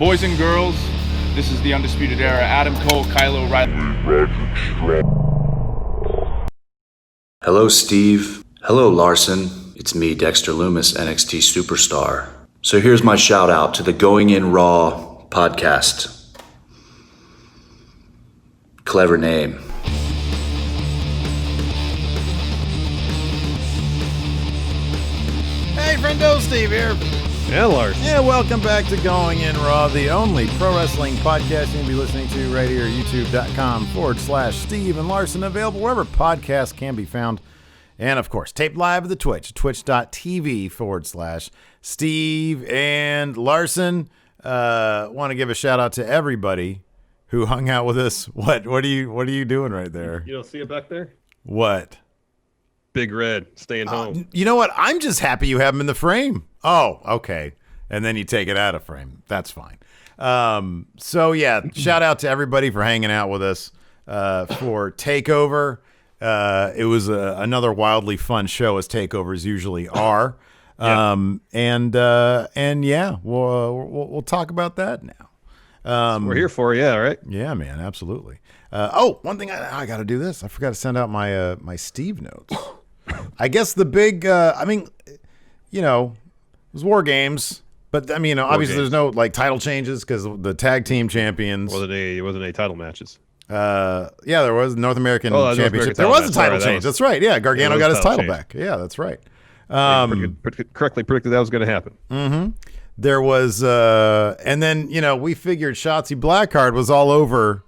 Boys and girls, this is the Undisputed Era. Adam Cole, Kyle O'Reilly. Hello, Steve. Hello, Larson. It's me, Dexter Lumis, NXT Superstar. So here's my shout out to the Going In Raw podcast. Clever name. Hey, friendo, Steve here. Yeah, Larson. Yeah, welcome back to Going In Raw, the only pro wrestling podcast you can be listening to right here at youtube.com/Steve and Larson, available wherever podcasts can be found. And, of course, taped live at the Twitch, twitch.tv/Steve and Larson. Want to give a shout out to everybody who hung out with us. What are you doing right there? You don't see it back there? What? Big Red, staying home. You know what? I'm just happy you have him in the frame. Oh, okay. And then you take it out of frame. That's fine. So, yeah, shout out to everybody for hanging out with us for Takeover. It was another wildly fun show, as Takeovers usually are. Yeah. And yeah, we'll talk about that now. We're here for you, right? Yeah, man, absolutely. One thing I got to do this. I forgot to send out my Steve notes. I guess the big, it was War Games, but obviously there's no title changes because the tag team champions. Wasn't any title matches. Yeah, there was North American Championship. American There was a title title match. change. That's right. Yeah, Gargano got his title change. back. Yeah, that's right. Correctly predicted that was going to happen. Mm-hmm. There was, and then we figured Shotzi Blackheart was all over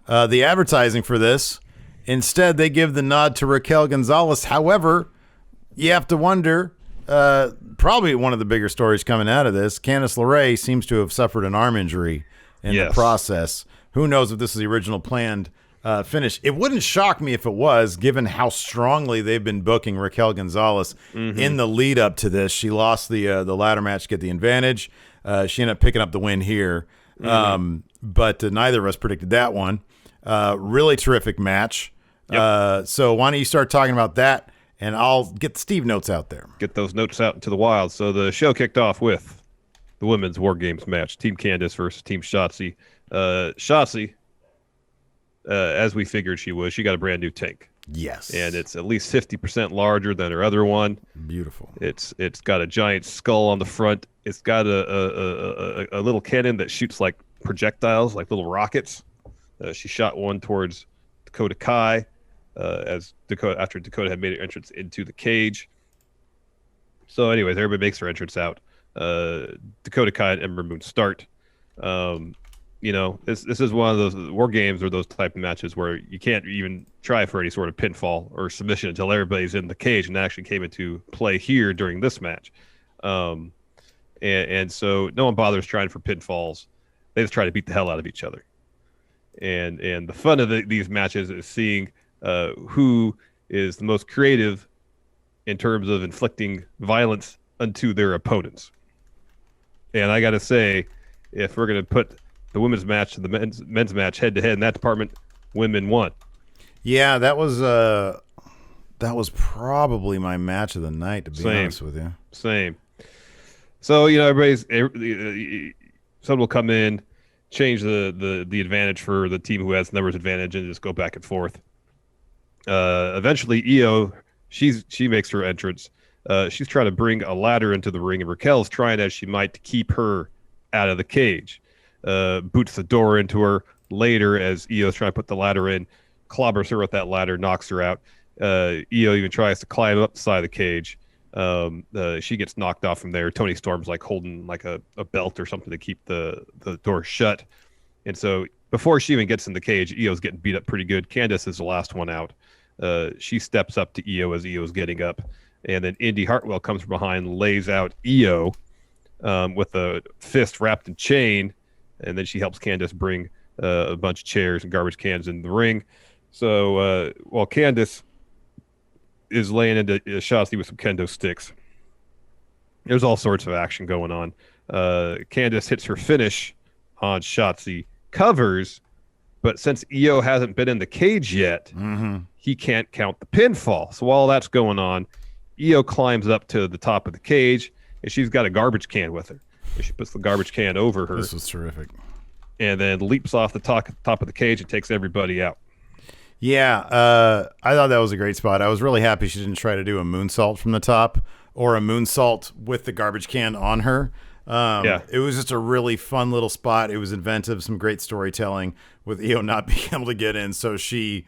the advertising for this. Instead, they give the nod to Raquel Gonzalez. However, you have to wonder. Probably one of the bigger stories coming out of this, Candice LeRae seems to have suffered an arm injury in the process. Who knows if this is the original planned finish? It wouldn't shock me if it was, given how strongly they've been booking Raquel Gonzalez in the lead up to this. She lost the ladder match to get the advantage. She ended up picking up the win here, but neither of us predicted that one. Really terrific match. Yep. So why don't you start talking about that, and I'll get the Steve notes out there. Get those notes out into the wild. So the show kicked off with the women's War Games match, Team Candice versus Team Shotzi. Shotzi, as we figured she got a brand new tank. Yes. And it's at least 50% larger than her other one. Beautiful. It's got a giant skull on the front. It's got a little cannon that shoots like projectiles, like little rockets. She shot one towards Dakota Kai after Dakota had made her entrance into the cage. So anyways, everybody makes their entrance out. Dakota Kai and Ember Moon start. This is one of those War Games or those type of matches where you can't even try for any sort of pinfall or submission until everybody's in the cage, and that actually came into play here during this match. And so no one bothers trying for pinfalls. They just try to beat the hell out of each other. And the fun of these matches is seeing who is the most creative in terms of inflicting violence unto their opponents. And I got to say, if we're going to put the women's match to the men's match head to head in that department, women won. Yeah, that was probably my match of the night, to be honest with you. Same. So someone will come in, change the advantage for the team who has numbers advantage, and just go back and forth. Eventually, Io, she makes her entrance. She's trying to bring a ladder into the ring, and Raquel's trying as she might to keep her out of the cage. Boots the door into her later as Io's trying to put the ladder in, clobbers her with that ladder, knocks her out. Io even tries to climb up the side of the cage. She gets knocked off from there. Toni Storm's holding a belt or something to keep the door shut. And so before she even gets in the cage, Io's getting beat up pretty good. Candice is the last one out. She steps up to Io as Io's getting up. And then Indy Hartwell comes from behind, lays out Io with a fist wrapped in chain. And then she helps Candice bring a bunch of chairs and garbage cans in the ring. So while Candice is laying into Shotzi with some kendo sticks, there's all sorts of action going on. Candice hits her finish on Shotzi, covers, but since Io hasn't been in the cage yet, he can't count the pinfall. So while that's going on, Io climbs up to the top of the cage, and she's got a garbage can with her. She puts the garbage can over her. This was terrific. And then leaps off the top of the cage and takes everybody out. Yeah, I thought that was a great spot. I was really happy she didn't try to do a moonsault from the top or a moonsault with the garbage can on her. It was just a really fun little spot. It was inventive, some great storytelling with Io not being able to get in, so she,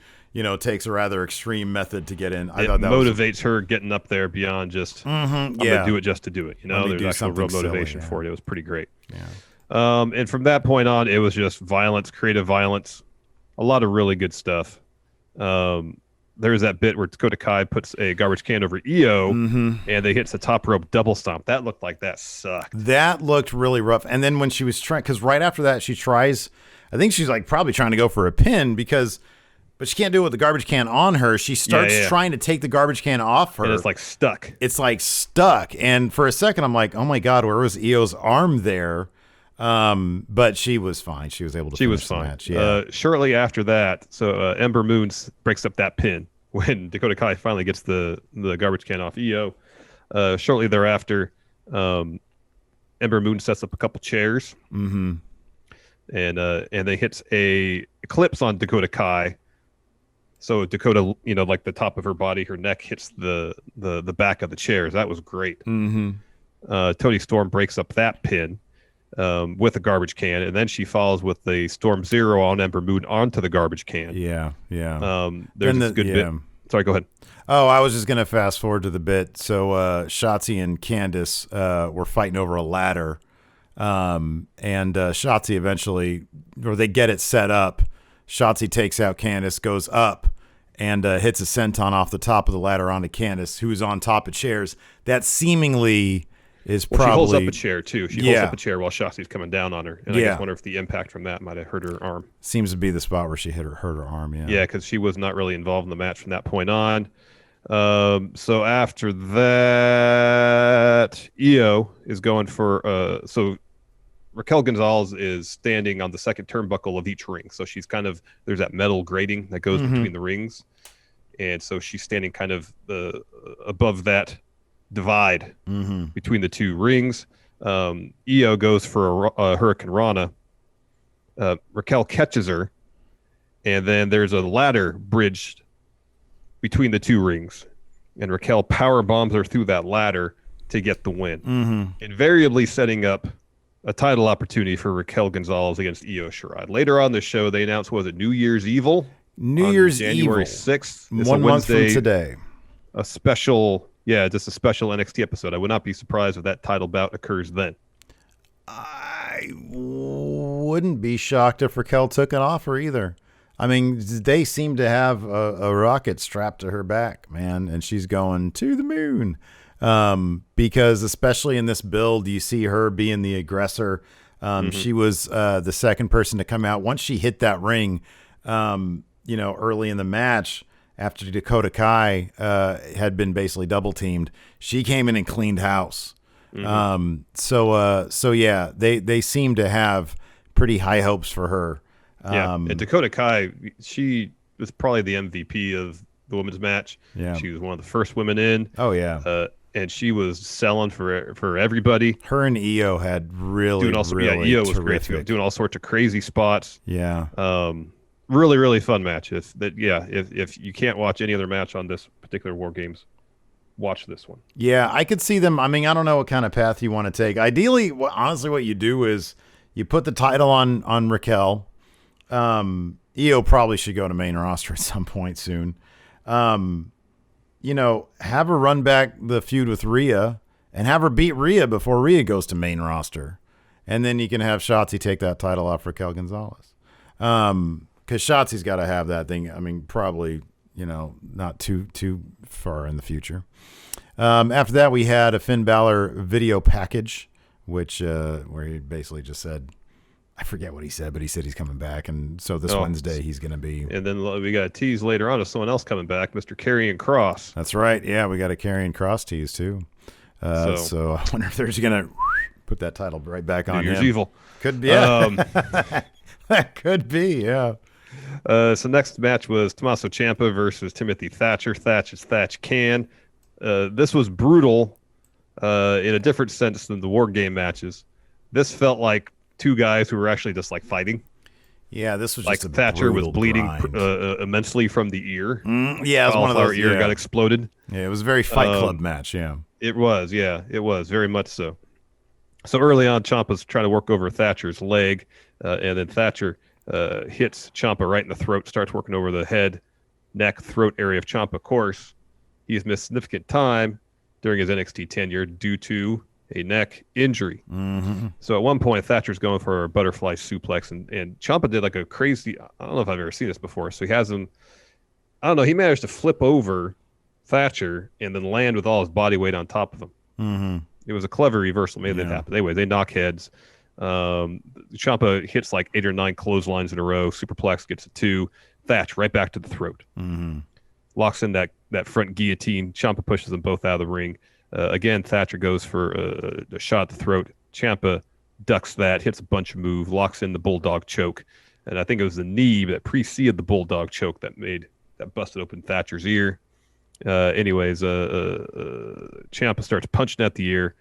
takes a rather extreme method to get in. I thought that motivates her getting up there beyond just I'm gonna do it just to do it. There's actual real motivation for it. It was pretty great. Yeah. And from that point on, it was just violence, creative violence, a lot of really good stuff. There's that bit where Dakota Kai puts a garbage can over Io, and they hits the top rope double stomp. That looked like that sucked. That looked really rough. And then when she was trying, because right after that she tries, I think she's like probably trying to go for a pin but she can't do it with the garbage can on her. She starts trying to take the garbage can off her. And it's like stuck. And for a second I'm like, oh my God, where was Io's arm there? But she was fine. She was able to finish the match. Yeah. Shortly after that, so Ember Moon breaks up that pin when Dakota Kai finally gets the garbage can off Io. Shortly thereafter, Ember Moon sets up a couple chairs, and they hits a eclipse on Dakota Kai. So Dakota, like the top of her body, her neck hits the back of the chairs. That was great. Toni Storm breaks up that pin with a garbage can, and then she follows with the Storm Zero on Ember Moon onto the garbage can. Yeah. There's this good bit. Sorry, go ahead. Oh, I was just going to fast forward to the bit. So Shotzi and Candice were fighting over a ladder, and Shotzi eventually, or they get it set up. Shotzi takes out Candice, goes up, and hits a senton off the top of the ladder onto Candice, who's on top of chairs. That seemingly is probably... She holds up a chair, too. She holds up a chair while Shotzi's coming down on her. And I just wonder if the impact from that might have hurt her arm. Seems to be the spot where she hurt her arm, yeah. Yeah, because she was not really involved in the match from that point on. So after that, Io is going for... So Raquel Gonzalez is standing on the second turnbuckle of each ring. So she's there's that metal grating that goes between the rings. And so she's standing kind of above that divide between the two rings. Io goes for a Hurricane Rana. Raquel catches her. And then there's a ladder bridged between the two rings. And Raquel power bombs her through that ladder to get the win. Invariably setting up a title opportunity for Raquel Gonzalez against Io Shirai. Later on the show, they announced, New Year's Evil? January 6th. It's 1 month from today. A special, just a special NXT episode. I would not be surprised if that title bout occurs then. I wouldn't be shocked if Raquel took an offer either. I mean, they seem to have a rocket strapped to her back, man, and she's going to the moon. Because especially in this build, you see her being the aggressor. She was the second person to come out. Once she hit that ring, early in the match, after Dakota Kai had been basically double teamed, she came in and cleaned house. So they seem to have pretty high hopes for her. And Dakota Kai, she was probably the MVP of the women's match. Yeah. She was one of the first women in. Oh, yeah. And she was selling for everybody. Her and Io had really Io was terrific. great too, doing all sorts of crazy spots. Yeah. Really, really fun match. If you can't watch any other match on this particular War Games, watch this one. Yeah, I could see them. I mean, I don't know what kind of path you want to take. Ideally, honestly, what you do is you put the title on Raquel. Io probably should go to main roster at some point soon. Have her run back the feud with Rhea and have her beat Rhea before Rhea goes to main roster. And then you can have Shotzi take that title off Raquel Gonzalez. Because Shotzi's got to have that thing. I mean, probably, not too far in the future. After that, we had a Finn Balor video package, which where he basically just said, I forget what he said, but he said he's coming back. And so this Wednesday he's going to be. And then we got a tease later on of someone else coming back, Mr. Karrion Kross. That's right. Yeah, we got a Karrion Kross tease too. So I wonder if they're just going to put that title right back on him. New Year's Evil. Could be. Yeah. That could be, yeah. So next match was Tommaso Ciampa versus Timothy Thatcher. Thatch can. This was brutal in a different sense than the War Game matches. This felt like two guys who were actually just like fighting. Yeah, this was like just a Thatcher was bleeding grind. immensely from the ear. Yeah, it was one of those. Ear Yeah. got exploded. Yeah, it was a very Fight Club match. Yeah, it was. Yeah, it was very much so. So early on, Ciampa's trying to work over Thatcher's leg, and then Thatcher hits Ciampa right in the throat, starts working over the head, neck, throat area of Ciampa. Of course, he has missed significant time during his NXT tenure due to a neck injury. Mm-hmm. So at one point, Thatcher's going for a butterfly suplex, and Ciampa did like a crazy, I don't know if I've ever seen this before. So he has him, I don't know, he managed to flip over Thatcher and then land with all his body weight on top of him. Mm-hmm. It was a clever reversal. Maybe that happened. Anyway, they knock heads. Ciampa hits like 8 or 9 clotheslines in a row. Superplex gets a 2. Thatch right back to the throat. Mm-hmm. Locks in that front guillotine. Ciampa pushes them both out of the ring. Again, Thatcher goes for a shot at the throat. Ciampa ducks that, hits a bunch of moves, locks in the bulldog choke. And I think it was the knee that preceded the bulldog choke that busted open Thatcher's ear. Ciampa starts punching at the ear.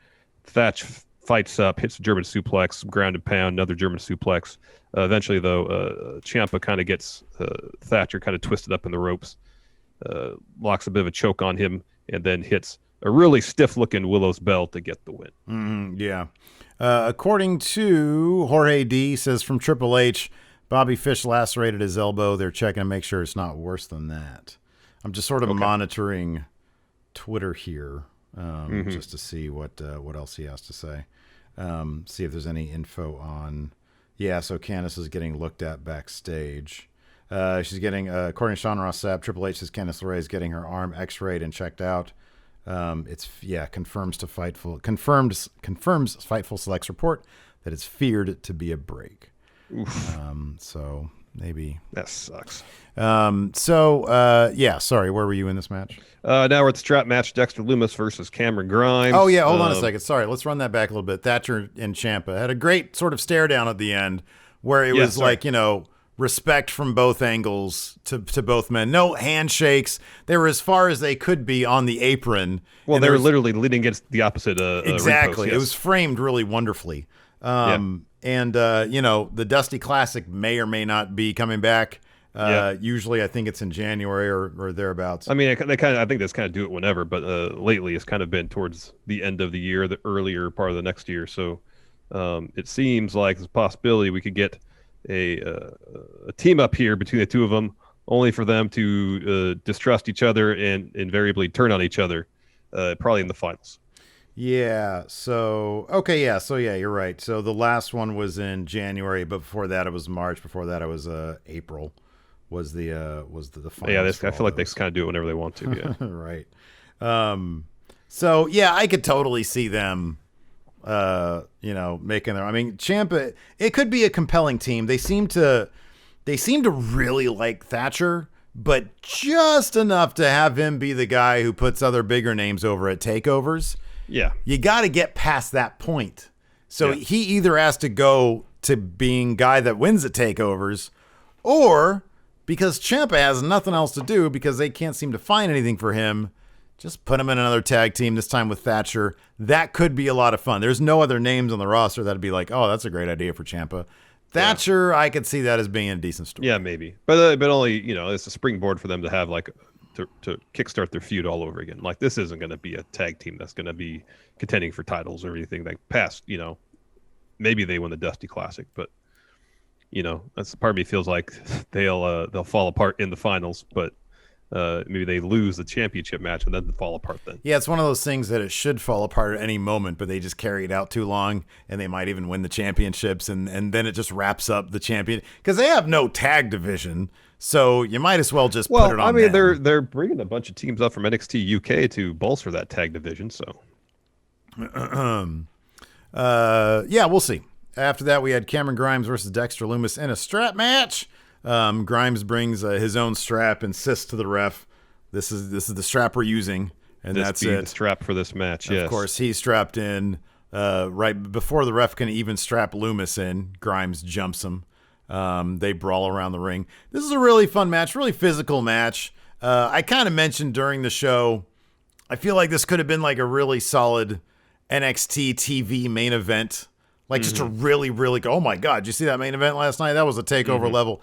Thatch fights up, hits a German suplex, ground and pound, another German suplex. Eventually, though, Ciampa kind of gets Thatcher kind of twisted up in the ropes, locks a bit of a choke on him, and then hits a really stiff-looking Willow's Bell to get the win. Yeah. According to Jorge D, says from Triple H, Bobby Fish lacerated his elbow. They're checking to make sure it's not worse than that. I'm just sort of monitoring Twitter here just to see what else he has to say. See if there's any info on... Yeah, so Candice is getting looked at backstage. She's getting, according to Sean Ross Sapp, Triple H says Candice LeRae is getting her arm x-rayed and checked out. Confirms Fightful Select's report that it's feared to be a break. So maybe that sucks. Sorry, where were you in this match? Now we're at the strap match: Dexter Lumis versus Cameron Grimes. Oh yeah, hold on a second. Sorry, let's run that back a little bit. Thatcher and Ciampa had a great sort of stare down at the end, where it was like, respect from both angles to both men. No handshakes. They were as far as they could be on the apron. Well, they were literally leaning against the opposite. Exactly. Repost, yes. It was framed really wonderfully. And the Dusty Classic may or may not be coming back. Usually, I think it's in January or thereabouts. I mean, I think that's kind of do it whenever, but lately it's kind of been towards the end of the year, the earlier part of the next year. So it seems like there's a possibility we could get a team up here between the two of them, only for them to distrust each other and invariably turn on each other, probably in the finals. Yeah. So you're right. So the last one was in January, but before that it was March. Before that it was April. Was the finals? Yeah, I feel like they kind of do it whenever they want to. Yeah. Right. So yeah, I could totally see them. Making their. I mean, Ciampa. It could be a compelling team. They seem to really like Thatcher, but just enough to have him be the guy who puts other bigger names over at takeovers. Yeah, you got to get past that point. So he either has to go to being guy that wins at takeovers, or because Ciampa has nothing else to do because they can't seem to find anything for him, just put him in another tag team, this time with Thatcher. That could be a lot of fun. There's no other names on the roster that'd be like, oh, that's a great idea for Ciampa. Thatcher, I could see that as being a decent story. Yeah, maybe. But only, it's a springboard for them to have, like, to kickstart their feud all over again. Like, this isn't going to be a tag team that's going to be contending for titles or anything like past, maybe they win the Dusty Classic, but, that's part of me feels like they'll fall apart in the finals, but maybe they lose the championship match and then fall apart then. Yeah, it's one of those things that it should fall apart at any moment, but they just carry it out too long, and they might even win the championships, and then it just wraps up the champion. Because they have no tag division, so you might as well just put it on. I mean, them. they're bringing a bunch of teams up from NXT UK to bolster that tag division, so. We'll see. After that, we had Cameron Grimes versus Dexter Lumis in a strap match. Grimes brings his own strap, insists to the ref, "This is the strap we're using," and that's it. The strap for this match. Yes, of course, he's strapped in right before the ref can even strap Lumis in. Grimes jumps him. They brawl around the ring. This is a really fun match, really physical match. I kind of mentioned during the show, I feel like this could have been like a really solid NXT TV main event. Like just to really, really go, oh my God, did you see that main event last night? That was a takeover level.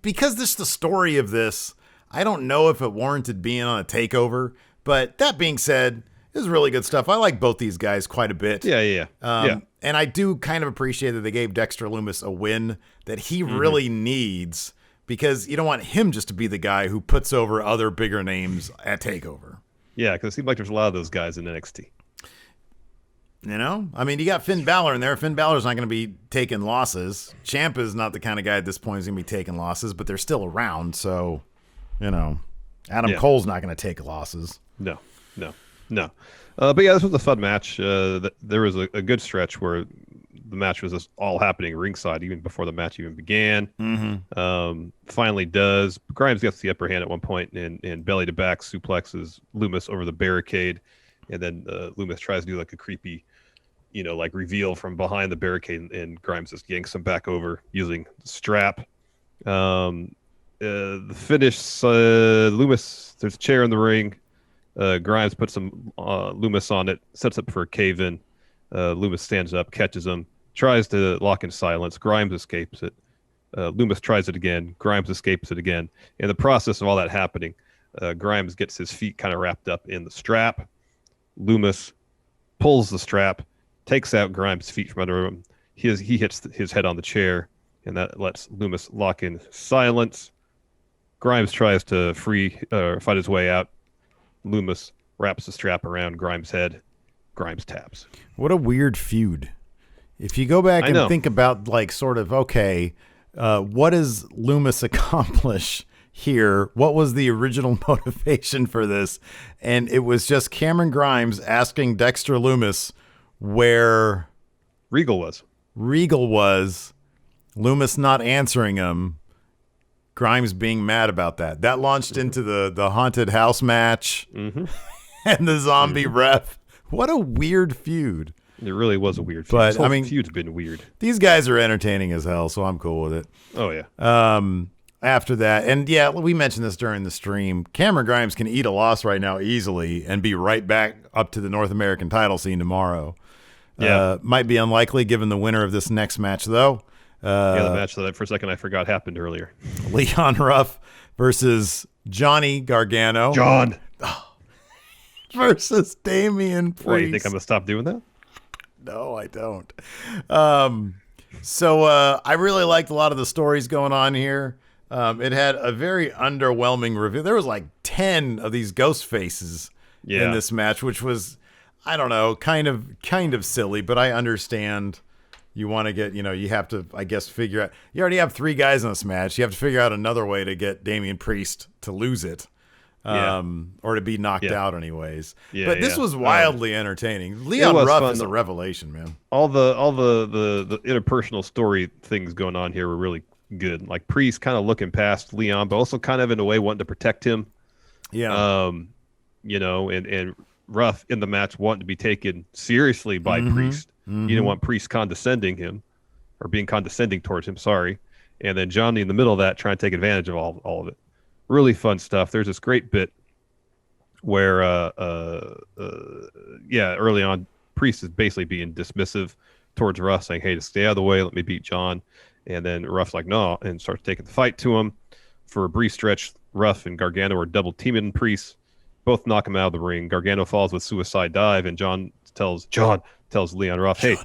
Because this the story of this, I don't know if it warranted being on a takeover, but that being said, this is really good stuff. I like both these guys quite a bit. Yeah. And I do kind of appreciate that they gave Dexter Lumis a win that he really needs, because you don't want him just to be the guy who puts over other bigger names at TakeOver. Yeah, because it seems like there's a lot of those guys in NXT. You know? I mean, you got Finn Balor in there. Finn Balor's not going to be taking losses. Ciampa's not the kind of guy at this point who's going to be taking losses, but they're still around, so, you know. Adam Cole's not going to take losses. No. But yeah, this was a fun match. There was a good stretch where the match was just all happening ringside even before the match even began. Finally does. Grimes gets the upper hand at one point and belly to back suplexes Lumis over the barricade. And then Lumis tries to do like a creepy, like reveal from behind the barricade, and Grimes just yanks him back over using the strap. The finish, Lumis, there's a chair in the ring. Grimes puts some Lumis on it, sets up for a cave-in. Lumis stands up, catches him, tries to lock in silence. Grimes escapes it. Lumis tries it again. Grimes escapes it again. In the process of all that happening, Grimes gets his feet kind of wrapped up in the strap. Lumis pulls the strap, takes out Grimes' feet from under him. He hits his head on the chair, and that lets Lumis lock in silence. Grimes tries to fight his way out. Lumis wraps the strap around Grimes' head. Grimes taps. What a weird feud. If you go back and think about, like, sort of, okay, what does Lumis accomplish here? What was the original motivation for this? And it was just Cameron Grimes asking Dexter Lumis where Regal was. Lumis not answering him. Grimes being mad about that. That launched into the haunted house match and the zombie ref. What a weird feud. It really was a weird feud. But I mean, feud's been weird. These guys are entertaining as hell, so I'm cool with it. Oh yeah. After that, and yeah, we mentioned this during the stream, Cameron Grimes can eat a loss right now easily and be right back up to the North American title scene tomorrow. Yeah. Might be unlikely given the winner of this next match, though. The match that for a second I forgot happened earlier. Leon Ruff versus Johnny Gargano. John. Versus Damian Priest. What, you think I'm going to stop doing that? No, I don't. So I really liked a lot of the stories going on here. It had a very underwhelming review. There was like 10 of these ghost faces in this match, which was, I don't know, kind of silly, but I understand. You want to get, you have to, I guess, figure out. You already have 3 guys in this match. You have to figure out another way to get Damian Priest to lose it, or to be knocked out, anyways. But this was wildly entertaining. Leon Ruff is a revelation, man. All the interpersonal story things going on here were really good. Like Priest kind of looking past Leon, but also kind of in a way wanting to protect him. Yeah. And Ruff in the match wanting to be taken seriously by Priest. You didn't want Priest condescending him, or being condescending towards him, sorry. And then Johnny in the middle of that trying to take advantage of all of it. Really fun stuff. There's this great bit where, early on, Priest is basically being dismissive towards Ruff, saying, hey, just stay out of the way, let me beat John. And then Ruff's like, no, and starts taking the fight to him. For a brief stretch, Ruff and Gargano are double teaming Priest. Both knock him out of the ring. Gargano falls with suicide dive, and John tells Leon Ruff, hey,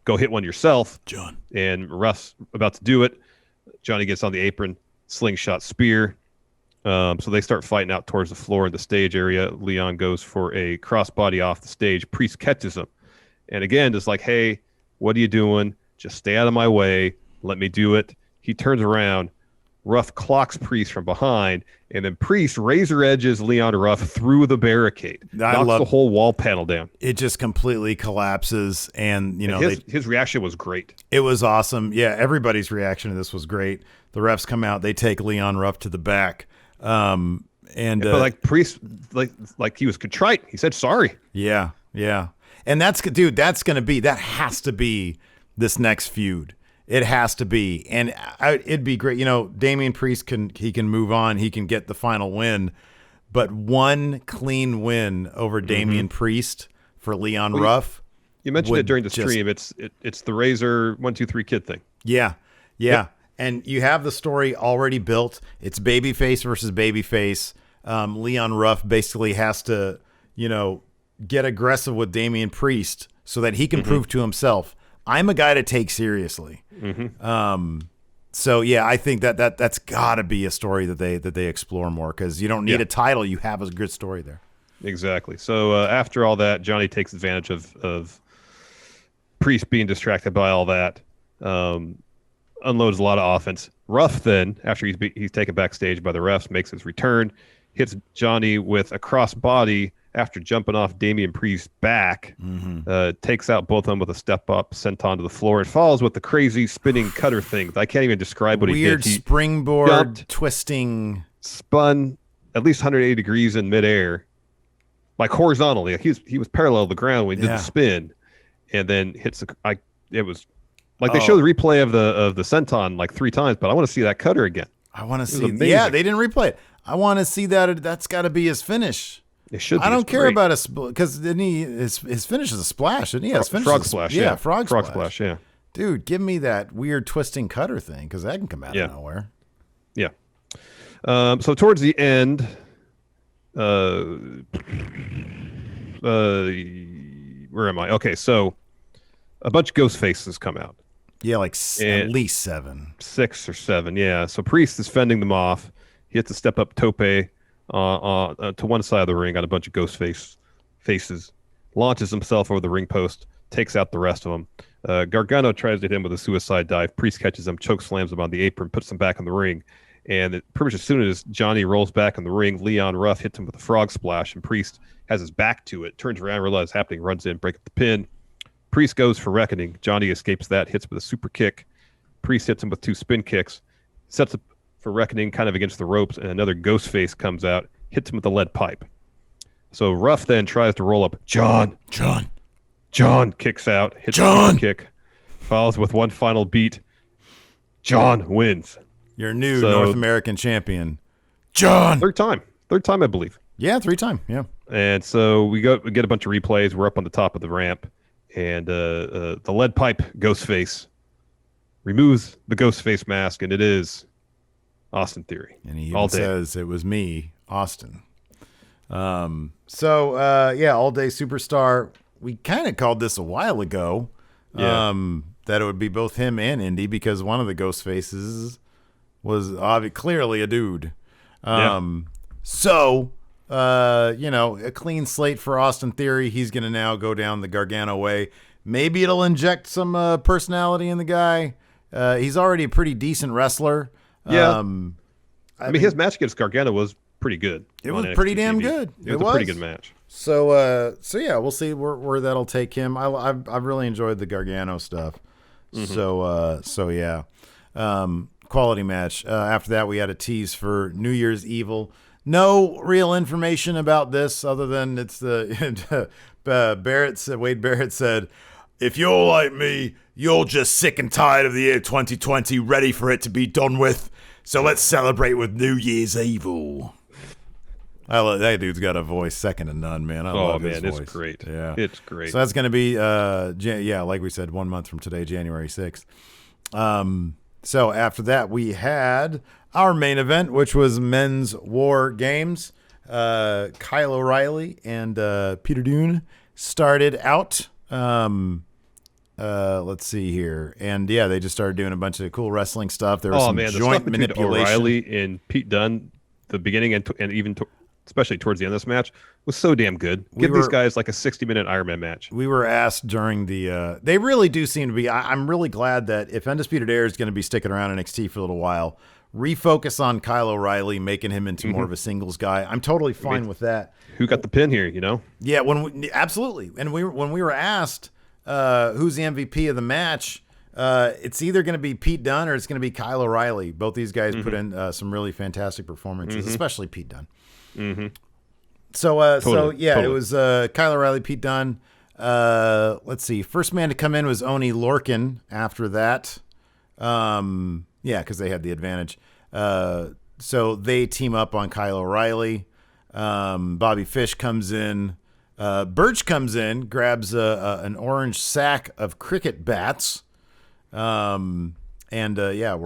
go hit one yourself. John. And Ruff's about to do it. Johnny gets on the apron, slingshot spear. So they start fighting out towards the floor in the stage area. Leon goes for a crossbody off the stage. Priest catches him. And again, just like, hey, what are you doing? Just stay out of my way. Let me do it. He turns around. Ruff clocks Priest from behind, and then Priest razor edges Leon Ruff through the barricade. Knocks the whole wall panel down. It just completely collapses, and his reaction was great. It was awesome. Yeah, everybody's reaction to this was great. The refs come out, they take Leon Ruff to the back, but like Priest, like he was contrite. He said sorry. Yeah, and that has to be this next feud. It has to be, and it'd be great. Damian Priest can move on. He can get the final win, but one clean win over Damian Priest for Leon Ruff You mentioned it during the stream. It's the Razor 1, 2, 3 Kid thing. Yeah. And you have the story already built. It's babyface versus babyface. Leon Ruff basically has to, get aggressive with Damian Priest so that he can prove to himself, I'm a guy to take seriously. So yeah, I think that's got to be a story that they explore more, because you don't need a title. You have a good story there. Exactly. So after all that, Johnny takes advantage of Priest being distracted by all that. Unloads a lot of offense. Ruff then, after he's taken backstage by the refs, makes his return, hits Johnny with a crossbody after jumping off Damian Priest's back, takes out both of them with a step up, sent onto the floor. It follows with the crazy spinning cutter thing. I can't even describe what he did. Weird springboard twisting. Spun at least 180 degrees in midair, like horizontally. He was parallel to the ground when he did the spin, and then hits it was like they show the replay of the senton like 3 times, but I want to see that cutter again. I want to see. Yeah, they didn't replay it. I want to see that. That's got to be his finish. It should be. I don't care about because his finish is a splash, isn't he? His finish frog splash. Yeah, frog splash. Yeah, dude, give me that weird twisting cutter thing, because that can come out of nowhere. Yeah. So towards the end, where am I? Okay, so a bunch of ghost faces come out. Yeah, like at least 6 or 7. Yeah. So Priest is fending them off. He hits a step up tope to one side of the ring on a bunch of ghost faces, launches himself over the ring post, takes out the rest of them. Gargano tries to hit him with a suicide dive. Priest catches him, choke slams him on the apron, puts him back in the ring. And pretty much as soon as Johnny rolls back in the ring, Leon Ruff hits him with a frog splash, and Priest has his back to it, turns around, realizes what's happening, runs in, breaks up the pin. Priest goes for reckoning. Johnny escapes that, hits with a super kick. Priest hits him with 2 spin kicks, sets up for reckoning kind of against the ropes, and another ghost face comes out, hits him with a lead pipe. So Ruff then tries to roll up. John kicks out, hits a super kick, follows with one final beat. John wins. Your new North American champion, John. Third time, I believe. Yeah, 3 time. Yeah. And so we get a bunch of replays. We're up on the top of the ramp, and the lead pipe ghost face removes the ghost face mask, and it is Austin Theory. And he even says it was me, Austin. All day superstar. We kind of called this a while ago. That it would be both him and Indy, because one of the ghost faces was clearly a dude. A clean slate for Austin Theory. He's going to now go down the Gargano way. Maybe it'll inject some personality in the guy. He's already a pretty decent wrestler. Yeah. I mean, his match against Gargano was pretty good. It was pretty damn good. It was a pretty good match. So we'll see where that'll take him. I've really enjoyed the Gargano stuff. Quality match. After that, we had a tease for New Year's Evil. No real information about this other than it's the Wade Barrett said, if you're like me, you're just sick and tired of the year 2020, ready for it to be done with. So let's celebrate with New Year's Evil. That dude's got a voice second to none, man. I love his voice. It's great. Yeah, it's great. So that's going to be, like we said, 1 month from today, January 6th. So after that, we had our main event, which was Men's War Games. Kyle O'Reilly and Peter Dunne started out. Let's see here. And they just started doing a bunch of cool wrestling stuff. There was some joint manipulation. O'Reilly and Pete Dunne, the beginning and even especially towards the end of this match, was so damn good. Give these guys like a 60-minute Iron Man match. We were asked during the they really do seem to be. I'm really glad that if Undisputed Era is going to be sticking around NXT for a little while, refocus on Kyle O'Reilly, making him into more of a singles guy. I'm totally fine with that. Who got the pin here, Yeah, absolutely. And when we were asked who's the MVP of the match, it's either going to be Pete Dunne or it's going to be Kyle O'Reilly. Both these guys put in some really fantastic performances, especially Pete Dunne. Totally. It was Kyle O'Reilly, Pete Dunne. Let's see. First man to come in was Oney Lorcan after that. Because they had the advantage. So they team up on Kyle O'Reilly. Bobby Fish comes in. Birch comes in, grabs an orange sack of cricket bats. We're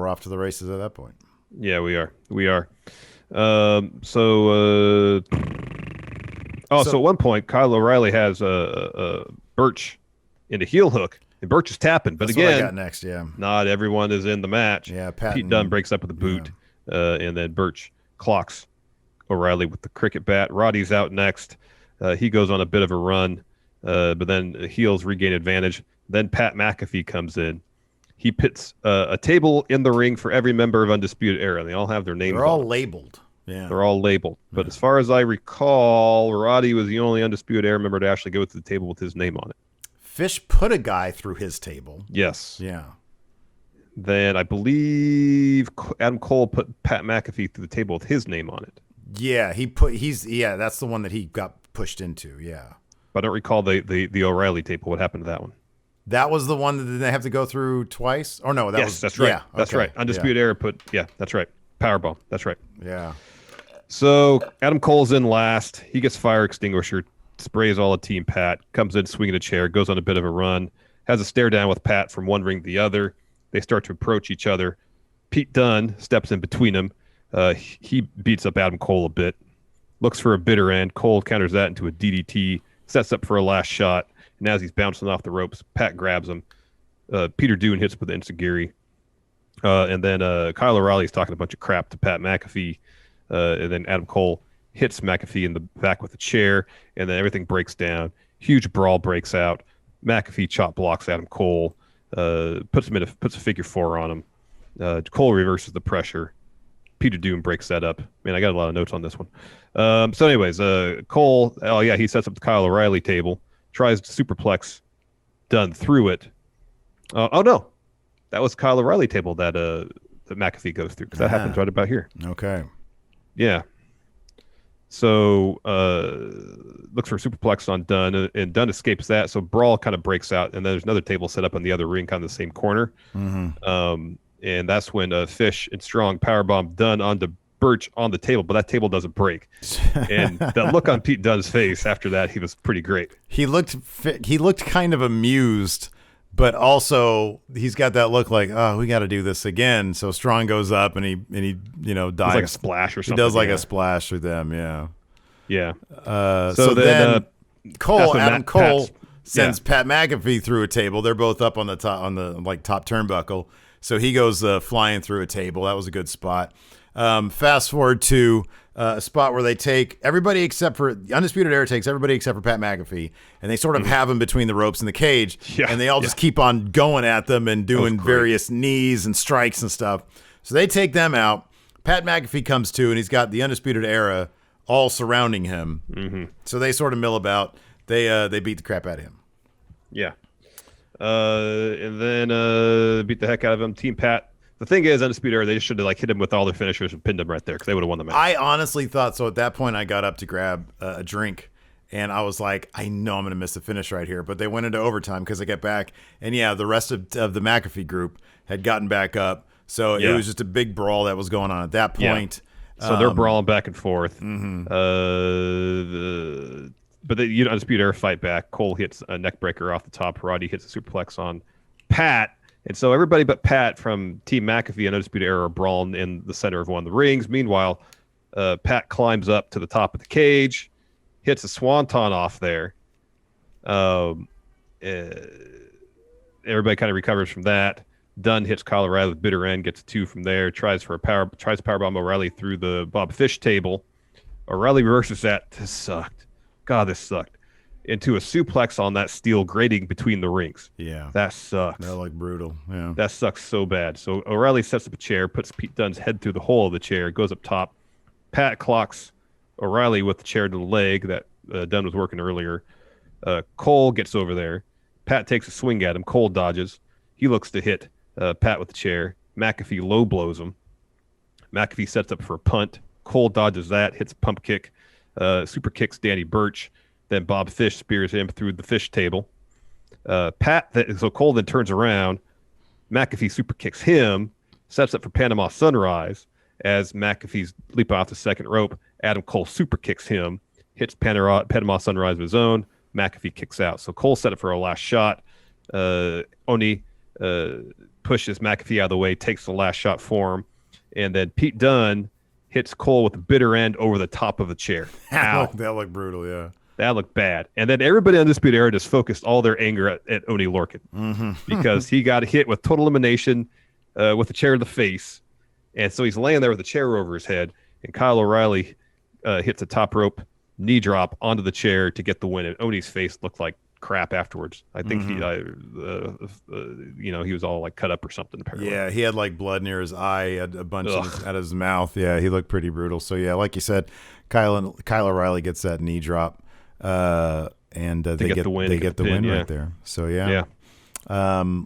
off to the races at that point. Yeah, we are. So at one point, Kyle O'Reilly has Birch in a heel hook, and Birch is tapping. But That's again, what I got next. Yeah, not everyone is in the match. Yeah, Pete Dunne breaks up with a boot, and then Birch clocks O'Reilly with the cricket bat. Roddy's out next. He goes on a bit of a run, but then heels regain advantage. Then Pat McAfee comes in. He pits a table in the ring for every member of Undisputed Era. They all have their names. They're all on labeled. Yeah, they're all labeled. But as far as I recall, Roddy was the only Undisputed Era member to actually go to the table with his name on it. Fish put a guy through his table. Yes. Yeah. Then I believe Adam Cole put Pat McAfee through the table with his name on it. Yeah, that's the one that he got pushed into. Yeah. But I don't recall the O'Reilly table. What happened to that one? That was the one that they have to go through twice? Or no, that's right. Yeah, that's right. Undisputed Era that's right. Powerbomb. That's right. Yeah. So Adam Cole's in last. He gets fire extinguisher, sprays all of Team Pat, comes in swinging a chair, goes on a bit of a run, has a stare down with Pat from one ring to the other. They start to approach each other. Pete Dunne steps in between them. He beats up Adam Cole a bit, looks for a bitter end. Cole counters that into a DDT, sets up for a last shot. And as he's bouncing off the ropes, Pat grabs him. Peter Dunne hits with the enziguri. And then Kyle O'Reilly's talking a bunch of crap to Pat McAfee. And then Adam Cole hits McAfee in the back with a chair, and then everything breaks down. Huge brawl breaks out. McAfee chop blocks Adam Cole, puts a figure four on him. Cole reverses the pressure. Peter Dunne breaks that up. Man, I got a lot of notes on this one. So anyways, Cole, he sets up the Kyle O'Reilly table, tries to superplex Dunne through it. No, that was Kyle O'Reilly table that McAfee goes through, because that happens right about here. Okay. Yeah. So looks for a superplex on Dunne, and Dunne escapes that. So brawl kind of breaks out, and then there's another table set up on the other ring, kind of the same corner. Mm-hmm. And that's when Fish and Strong powerbomb Dunne onto Birch on the table, but that table doesn't break. And the look on Pete Dunne's face after that, he was pretty great. He looked kind of amused, but also he's got that look like, oh, we got to do this again. So Strong goes up and he dives like a splash or something. He does like a splash with them, yeah. Yeah. So then Adam Cole sends Pat McAfee through a table. They're both up on the top top turnbuckle. So he goes flying through a table. That was a good spot. Fast forward to a spot where they take everybody except for Undisputed Era takes everybody except for Pat McAfee, and they sort of have him between the ropes and the cage, and they all just keep on going at them and doing various knees and strikes and stuff. So they take them out. Pat McAfee comes to, and he's got the Undisputed Era all surrounding him. Mm-hmm. So they sort of mill about. They beat the crap out of him. Yeah. And then beat the heck out of him. Team Pat. The thing is, Undisputed Era, they just should have hit him with all their finishers and pinned him right there, because they would have won the match. I honestly thought so. At that point, I got up to grab a drink, and I was like, I know I'm going to miss the finish right here. But they went into overtime because I got back, and the rest of the McAfee group had gotten back up. So it was just a big brawl that was going on at that point. Yeah. So they're brawling back and forth. Mm-hmm. But the Undisputed Era fight back. Cole hits a neck breaker off the top. Roddy hits a superplex on Pat. And so everybody but Pat from Team McAfee and Undisputed Era are brawling in the center of one of the rings. Meanwhile, Pat climbs up to the top of the cage, hits a swanton off there. Everybody kind of recovers from that. Dunne hits Kyle O'Reilly with bitter end, gets a 2 from there, tries powerbomb O'Reilly through the Bob Fish table. O'Reilly reverses that. This sucked. God, this sucked. Into a suplex on that steel grating between the rings. Yeah. That sucks. That looked brutal. Yeah. That sucks so bad. So O'Reilly sets up a chair, puts Pete Dunne's head through the hole of the chair, goes up top. Pat clocks O'Reilly with the chair to the leg that Dunne was working earlier. Cole gets over there. Pat takes a swing at him. Cole dodges. He looks to hit Pat with the chair. McAfee low blows him. McAfee sets up for a punt. Cole dodges that, hits a pump kick. Super kicks Danny Burch. Then Bob Fish spears him through the fish table. So Cole then turns around. McAfee super kicks him, sets up for Panama Sunrise. As McAfee's leaping off the second rope, Adam Cole super kicks him, hits Panama Sunrise of his own. McAfee kicks out. So Cole set it for a last shot. Oni pushes McAfee out of the way, takes the last shot for him. And then Pete Dunne hits Cole with the bitter end over the top of the chair. Ow. That looked brutal, yeah. That looked bad. And then everybody on Undisputed Era just focused all their anger at Oni Lorcan because he got hit with total elimination with the chair in the face. And so he's laying there with the chair over his head. And Kyle O'Reilly hits a top rope knee drop onto the chair to get the win. And Oni's face looked like crap afterwards. I think he was all like cut up or something. Apparently. Yeah, he had like blood near his eye, a bunch out of his mouth. Yeah, he looked pretty brutal. So yeah, like you said, Kyle O'Reilly gets that knee drop. And they get the win. They get the win right there. So yeah.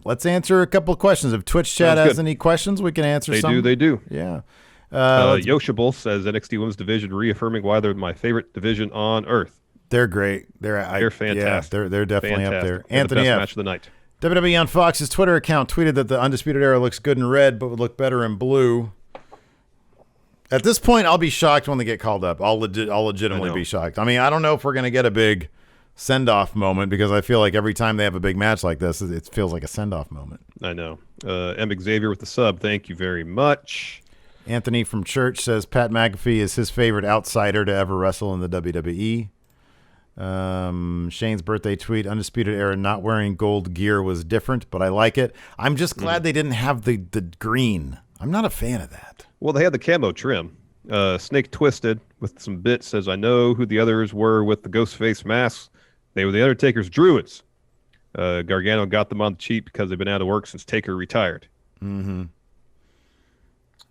Let's answer a couple of questions. If Twitch chat has any questions, we can answer. They do. Yeah. Yoshibal says NXT Women's Division reaffirming why they're my favorite division on earth. They're great. They're fantastic. Yeah, they're definitely up there. They're Anthony the best F. match of the night. WWE on Fox's Twitter account tweeted that the Undisputed Era looks good in red, but would look better in blue. At this point, I'll be shocked when they get called up. I'll legitimately be shocked. I mean, I don't know if we're going to get a big send-off moment because I feel like every time they have a big match like this, it feels like a send-off moment. I know. M. Xavier with the sub. Thank you very much. Anthony from Church says Pat McAfee is his favorite outsider to ever wrestle in the WWE. Shane's birthday tweet, Undisputed Era not wearing gold gear was different, but I like it. I'm just glad they didn't have the green. I'm not a fan of that. Well, they had the camo trim. Snake Twisted with some bits says, I know who the others were with the ghost face masks. They were the Undertaker's druids. Gargano got them on the cheap because they've been out of work since Taker retired. Mm-hmm.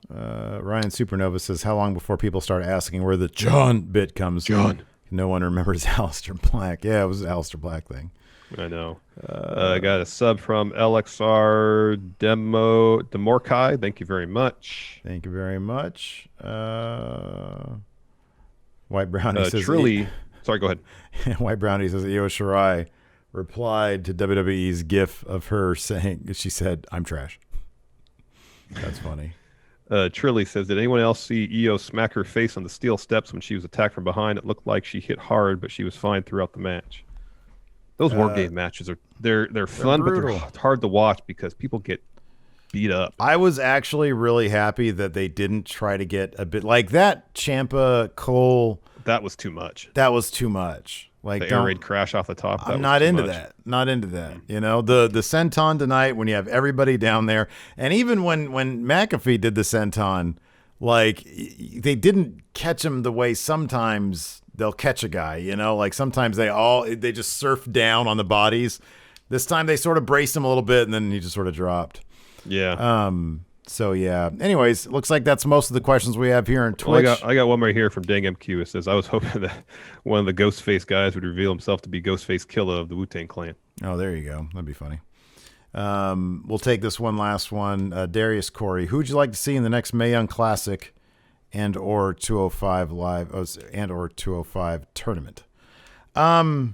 Ryan Supernova says, how long before people start asking where the John bit comes from? No one remembers Aleister Black. Yeah, it was an Aleister Black thing. I know. I got a sub from LXR Demorkai. Thank you very much. Thank you very much. White Brownie says... Trilly... Sorry, go ahead. White Brownie says Io Shirai replied to WWE's gif of her saying, she said, I'm trash. That's funny. Trilly says, did anyone else see Io smack her face on the steel steps when she was attacked from behind? It looked like she hit hard, but she was fine throughout the match. Those War Game matches they're fun, brutal. But they're hard to watch because people get beat up. I was actually really happy that they didn't try to get a bit like that Ciampa Cole. That was too much. Like the air raid crash off the top. I'm not into that. Not into that. You know, the senton tonight when you have everybody down there, and even when McAfee did the senton, like they didn't catch him the way sometimes they'll catch a guy. You know, like sometimes they just surf down on the bodies. This time they sort of braced him a little bit, and then he just sort of dropped. Yeah. So yeah. Anyways, looks like that's most of the questions we have here on Twitch. Well, I got one right here from Dang MQ. It says, I was hoping that one of the Ghostface guys would reveal himself to be Ghostface Killer of the Wu-Tang Clan. Oh, there you go. That'd be funny. We'll take this one last one. Darius Corey, who'd you like to see in the next Mae Young Classic and or 205 live and or 205 tournament? The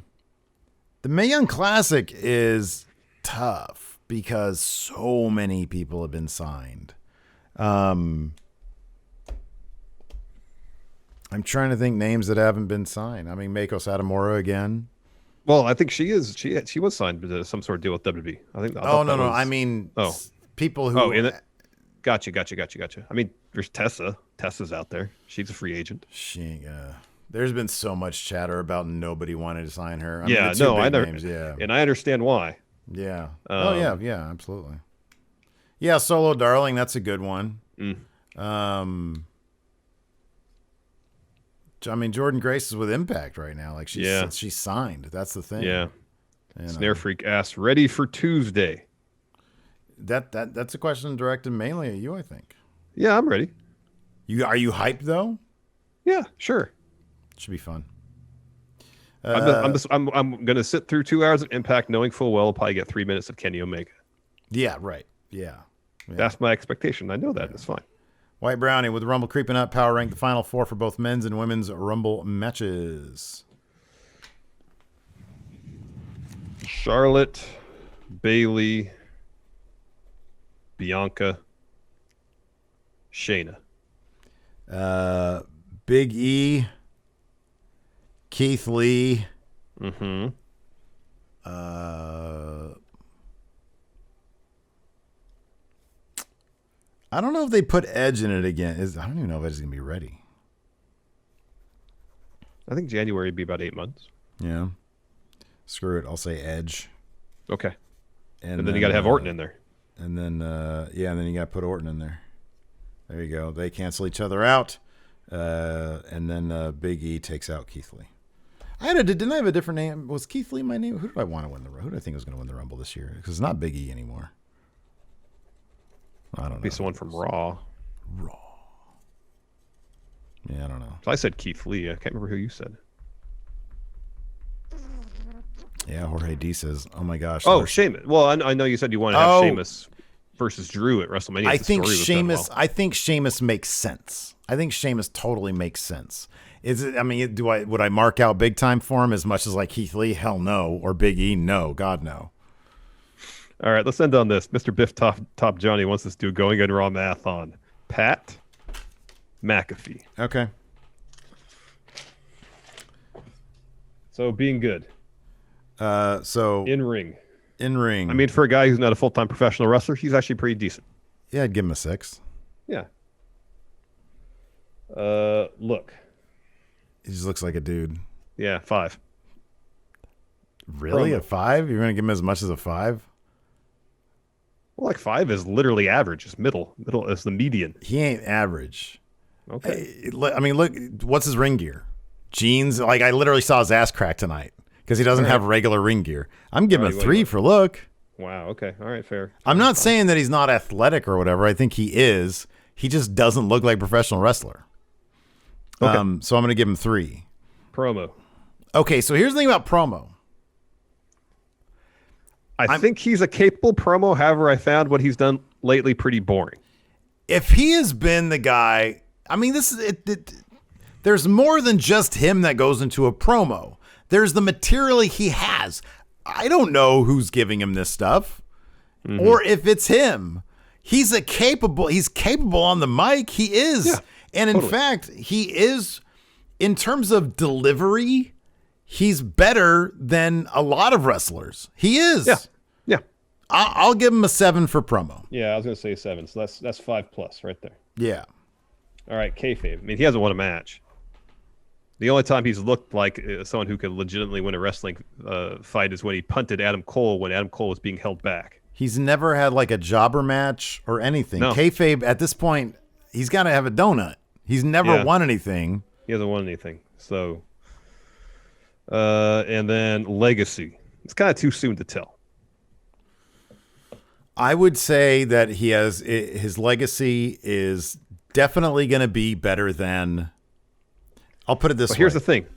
Mae Young Classic is tough because so many people have been signed. I'm trying to think names that haven't been signed. I mean, Meiko Satomura again. Well, I think she was signed to some sort of deal with WWE. I think. No. I mean, people who. Oh, in it. Gotcha. I mean, there's Tessa. Tessa's out there. She's a free agent. There's been so much chatter about nobody wanting to sign her. I know. Names, and I understand why. Yeah. Yeah, absolutely. Yeah, Solo Darling, that's a good one. I mean, Jordan Grace is with Impact right now. Like she's signed. That's the thing. Yeah. Snare Freak asked, ready for Tuesday. That's a question directed mainly at you, I think. Yeah, I'm ready. Are you hyped though? Yeah, sure. Should be fun. I'm gonna sit through 2 hours of Impact, knowing full well I'll probably get 3 minutes of Kenny Omega. Yeah, right. Yeah. That's my expectation. I know that. It's fine. White Brownie with the Rumble creeping up. Power rank the final four for both men's and women's Rumble matches. Charlotte, Bayley, Bianca, Shayna. Big E, Keith Lee. Mm-hmm. I don't know if they put Edge in it again. I don't even know if Edge is going to be ready. I think January would be about 8 months. Yeah. Screw it. I'll say Edge. Okay. And then you got to have Orton in there. And then, and then you got to put Orton in there. There you go. They cancel each other out. And then Big E takes out Keith Lee. Didn't I have a different name? Was Keith Lee my name? Who do I want to win the Rumble? Who do I think was going to win the Rumble this year? Because it's not Big E anymore. I don't know. Be someone from Raw. Yeah, I don't know. So I said Keith Lee. I can't remember who you said. Yeah, Jorge D says, "Oh my gosh." Oh, Sheamus. Well, I know you said you want to have Sheamus versus Drew at WrestleMania. I think Sheamus makes sense. I think Sheamus totally makes sense. Is it? I mean, would I mark out big time for him as much as like Keith Lee? Hell no. Or Big E? No. God no. All right, let's end on this. Mr. Biff Top Johnny wants us to do going in raw math on Pat McAfee. Okay. So being good. So in ring. I mean, for a guy who's not a full-time professional wrestler, he's actually pretty decent. Yeah, I'd give him a 6. Yeah. Look. He just looks like a dude. Yeah, 5. Really? A 5? You're going to give him as much as a 5? Well, like 5 is literally average. It's middle is the median. He ain't average. Okay. I mean, look, what's his ring gear? Jeans? Like, I literally saw his ass crack tonight because he doesn't have regular ring gear. I'm giving a 3 for look. Wow. Okay. All right. Fair. I'm not saying that he's not athletic or whatever. I think he is. He just doesn't look like a professional wrestler. Okay. So I'm going to give him 3. Promo. Okay. So here's the thing about promo. I think he's a capable promo. However, I found what he's done lately pretty boring. If he has been the guy, I mean, this is it. There's more than just him that goes into a promo. There's the material he has. I don't know who's giving him this stuff, or if it's him. He's capable on the mic. He is, yeah, and in fact, he is in terms of delivery. He's better than a lot of wrestlers. He is. Yeah. I'll give him a 7 for promo. Yeah, I was going to say 7. So that's 5+ right there. Yeah. All right, kayfabe. I mean, he hasn't won a match. The only time he's looked like someone who could legitimately win a wrestling fight is when he punted Adam Cole when Adam Cole was being held back. He's never had like a jobber match or anything. No. Kayfabe, at this point, he's got to have a donut. He's never won anything. He hasn't won anything. So... and then legacy. It's kind of too soon to tell. I would say that his legacy is definitely going to be better than. I'll put it this way. Here's the thing.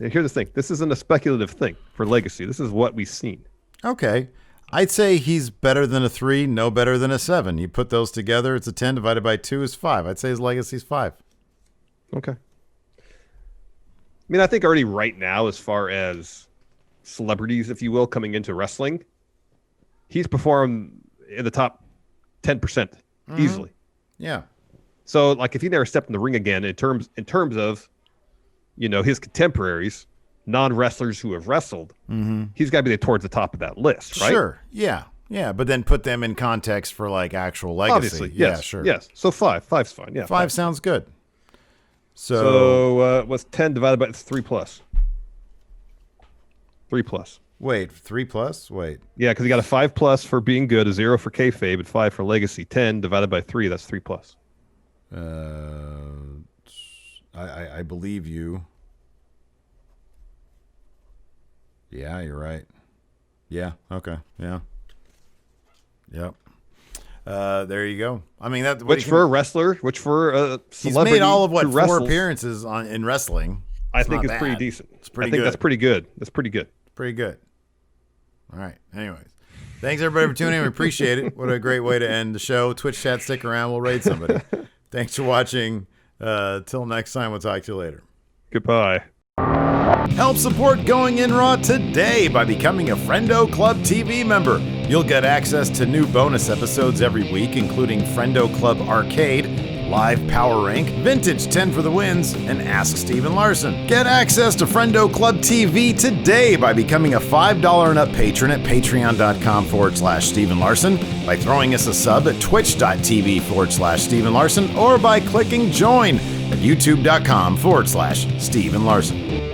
This isn't a speculative thing for legacy. This is what we've seen. Okay. I'd say he's better than a 3, no better than a 7. You put those together, it's a 10 divided by 2 is 5. I'd say his legacy is 5. Okay. I mean, I think already right now, as far as celebrities, if you will, coming into wrestling, he's performed in the top 10% easily. Yeah. So, like, if he never stepped in the ring again, in terms of, his contemporaries, non-wrestlers who have wrestled, he's got to be towards the top of that list, right? Sure. Yeah. Yeah. But then put them in context for like actual legacy. Obviously. Yes. Yeah. Sure. Yes. So 5. 5's fine. Yeah. 5 sounds good. So what's 10 divided by 3+? 3+. Wait, 3+? Wait. Yeah, because you got a 5+ for being good, a 0 for kayfabe, and 5 for legacy. 10 divided by 3, that's 3+. I believe you. Yeah, you're right. Yeah. Okay. Yeah. Yep. There you go. I mean, for a wrestler, which for a celebrity, he's made all of 4 appearances in wrestling. I think it's pretty decent. It's pretty good. That's pretty good. That's pretty good. Pretty good. All right. Anyways, thanks everybody for tuning in. We appreciate it. What a great way to end the show. Twitch chat, stick around. We'll raid somebody. Thanks for watching. Till next time, we'll talk to you later. Goodbye. Help support Going In Raw today by becoming a Friendo Club TV member. You'll get access to new bonus episodes every week, including Friendo Club Arcade, live power rank, vintage 10 for the wins, and Ask Steven Larson. Get access to Friendo Club TV today by becoming a $5 and up patron at patreon.com/Steven Larson, by throwing us a sub at twitch.tv/Steven Larson, or by clicking join at youtube.com/Steven Larson.